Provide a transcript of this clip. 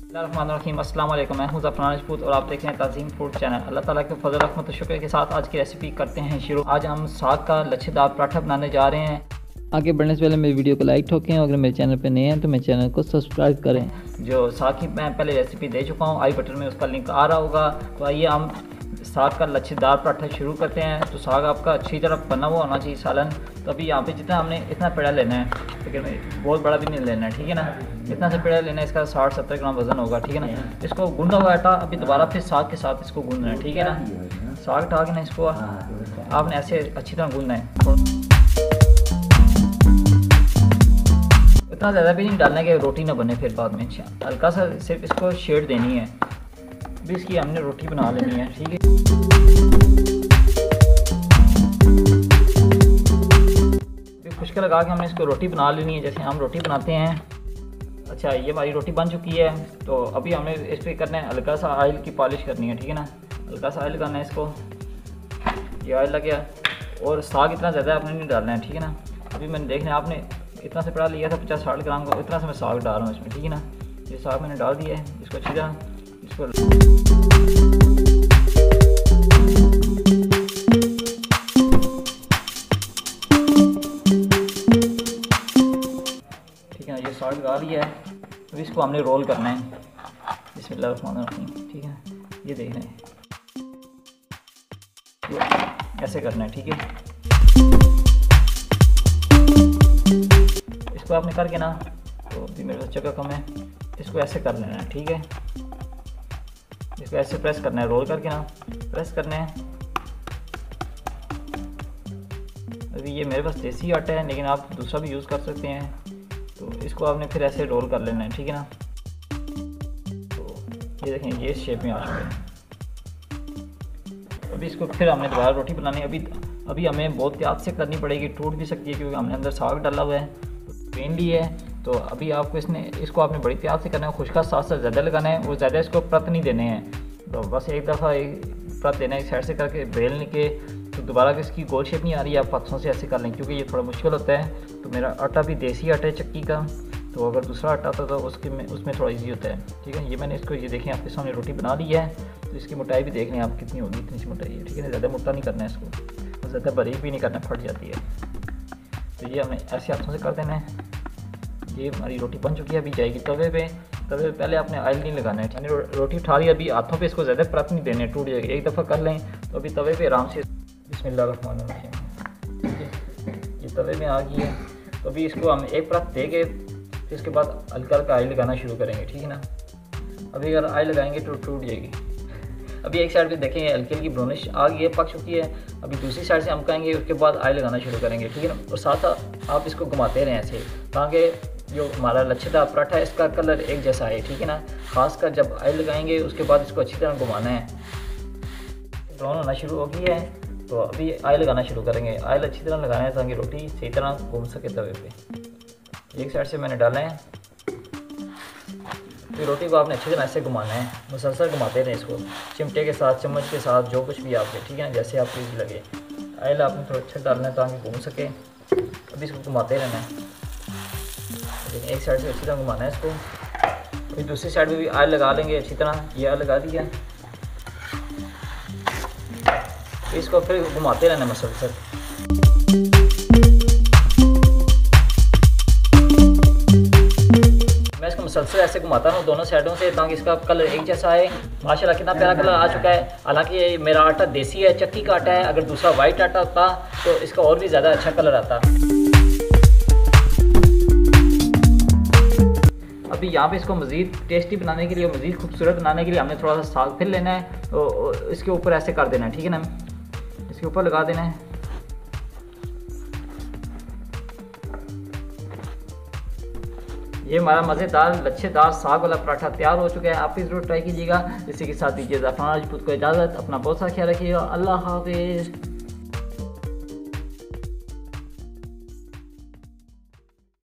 अस्सलाम वालेकुम, मैं हूं ज़फ़रान राजपूत और आप देख रहे हैं तज़ीम फूड चैनल। अल्लाह ताला के फजल रहमत और शुक्र के साथ आज की रेसिपी करते हैं शुरू। आज हम साग का लच्छेदार पराठा बनाने जा रहे हैं। आगे बढ़ने से पहले मेरी वीडियो को लाइक ठोकें और अगर मेरे चैनल पर नए हैं तो मेरे चैनल को सब्सक्राइब करें। जो साग की मैं पहले रेसिपी दे चुका हूँ, आई बटन में उसका लिंक आ रहा होगा। तो आइए हम साग का लच्छेदार पराठा शुरू करते हैं। तो साग आपका अच्छी तरह बना हुआ होना चाहिए सालन। तो अभी यहाँ पे जितना हमने इतना पेड़ा लेना है, लेकिन बहुत बड़ा भी नहीं लेना है, ठीक है ना। इतना सा पेड़ा लेना है, इसका 60-70 ग्राम वजन होगा, ठीक है ना। इसको गूंदा हुआ आटा अभी दोबारा फिर साग के साथ इसको गूंदना है, ठीक है ना। साग उठा के ना इसको आपने ऐसे अच्छी तरह गूंदना है। इतना ज़्यादा भी नहीं डालना है कि रोटी ना बने फिर बाद में। हल्का सा सिर्फ इसको शेड देनी है। अभी इसकी हमने रोटी बना लेनी है, ठीक है। अभी खुश्का लगा के हमने इसको रोटी बना लेनी है, जैसे हम रोटी बनाते हैं। अच्छा, ये हमारी रोटी बन चुकी है। तो अभी हमें इस पर करना है, हल्का सा ऑयल की पॉलिश करनी है, ठीक है ना। हल्का सा ऑयल लगाना है इसको। ये ऑयल लग गया और साग इतना ज़्यादा आपने नहीं डालना है, ठीक है ना। अभी मैंने देखना है, आपने इतना से पेड़ा लिया था 50-60 ग्राम का, इतना से मैं साग डाल रहा हूँ इसमें, ठीक है ना। ये साग मैंने डाल दिया है, इसको अच्छी तरह इसको ठीक है ना। ये साग डाल दिया है। अभी इसको हमने रोल करना है। बिस्मिल्लाहिर्रहमानिर्रहीम, ठीक है। ये देख रहे हैं, ऐसे करना है, ठीक है। इसको आपने करके ना, तो अभी मेरे पास जगह कम है, इसको ऐसे कर लेना है, ठीक है। इसको ऐसे प्रेस करना है, रोल करके ना प्रेस करना है। अभी ये मेरे पास देसी आटा है, लेकिन आप दूसरा भी यूज़ कर सकते हैं। तो इसको आपने फिर ऐसे रोल कर लेना है, ठीक है ना। तो ये देखें, ये शेप में आ चुका है। अभी इसको फिर हमने दोबारा रोटी बनानी है। अभी हमें बहुत प्याज से करनी पड़ेगी, टूट भी सकती है क्योंकि हमने अंदर साग डाला हुआ है, पेन ली है। तो अभी आपको इसको आपने बड़ी प्याज से करना है। खुश्का साथ साथ ज़्यादा लगाना है, वो ज़्यादा इसको परत नहीं देने हैं। तो बस एक दफ़ा एक परत देना है, एक साइड से करके बेलने के। तो दोबारा इसकी गोल शेप नहीं आ रही है, आप हाथों से ऐसे कर लें, क्योंकि ये थोड़ा मुश्किल होता है। तो मेरा आटा भी देसी आटा है चक्की का, तो अगर दूसरा आटा होता तो उसमें थोड़ा ईजी होता है, ठीक है। ये मैंने इसको, ये देखें, आपके सामने रोटी बना ली है। तो इसकी मोटाई भी देख लें आप कितनी होगी, इतनी सी मोटाई है, ठीक है ना। ज़्यादा मोटा नहीं करना है इसको, और ज़्यादा बारीक भी नहीं करना, फट जाती है। तो ये हमें ऐसे हाथों से कर देना है। ये हमारी रोटी बन चुकी है। अभी जाएगी तवे पे। तवे पे पहले आपने ऑयल नहीं लगाना है। मैंने रोटी उठा ली, अभी हाथों पे इसको ज़्यादा परत नहीं देने, टूट जाएगी। एक दफ़ा कर लें। तो अभी तवे पे आराम से, बिस्मिल्लाहिर्रहमानिर्रहीम, ठीक है। ये तवे में आ गई है। तो अभी इसको हम एक परत दे के फिर इसके बाद हल्का हल्का ऑयल लगाना शुरू करेंगे, ठीक है ना। अभी अगर ऑयल लगाएंगे तो टूट जाएगी। अभी एक साइड पे देखेंगे हल्की हल्की ब्राउनिश आ गई है, पक चुकी है। अभी दूसरी साइड से हम कहेंगे, उसके बाद ऑयल लगाना शुरू करेंगे, ठीक है ना। और साथ आप इसको घुमाते रहें ऐसे, ताकि जो हमारा लच्छेदार पराठा है इसका कलर एक जैसा है, ठीक है ना। खासकर जब ऑयल लगाएंगे उसके बाद इसको अच्छी तरह घुमाना है। ब्राउन होना शुरू हो गई है, तो अभी ऑयल लगाना शुरू करेंगे। ऑयल अच्छी तरह लगाना है ताकि रोटी सही तरह घूम सके तवे पे। एक साइड से मैंने डाला है। फिर रोटी को आपने अच्छी तरह ऐसे घुमाना है, मुसलसल घुमाते रहें इसको, चिमटे के साथ, चम्मच के साथ, जो कुछ भी आपके, ठीक है ना, जैसे आपको ईजी लगे। ऑयल आपने थोड़ा अच्छा डालना है ताकि घूम सके। अभी इसको घुमाते रहना है, लेकिन एक साइड से अच्छी तरह घुमाना है इसको। फिर दूसरी साइड में भी ऑयल लगा लेंगे अच्छी तरह। ये ऑयल लगा दिया, इसको फिर घुमाते रहना मुसलसल। मैं इसको मुसलसल ऐसे घुमाता हूँ दोनों साइडों से, ताकि इसका कलर एक जैसा आए। माशाल्लाह कितना प्यारा कलर आ चुका है। हालांकि मेरा आटा देसी है, चक्की का आटा है। अगर दूसरा वाइट आटा होता तो इसका और भी ज़्यादा अच्छा कलर आता। अभी यहाँ पे इसको मज़ीद टेस्टी बनाने के लिए, मज़ीद खूबसूरत बनाने के लिए हमने थोड़ा सा साग फिर लेना है। तो इसके ऊपर ऐसे कर देना है, ठीक है ना। इसके ऊपर लगा देना है। ये हमारा मज़ेदार लच्छेदार साग वाला पराठा तैयार हो चुका है। आप भी ज़रूर ट्राई कीजिएगा। इसी के साथ दीजिए ज़फ़रान राजपूत को इजाज़त। अपना बहुत सा ख्याल रखिएगा। अल्लाह हाफ़िज़।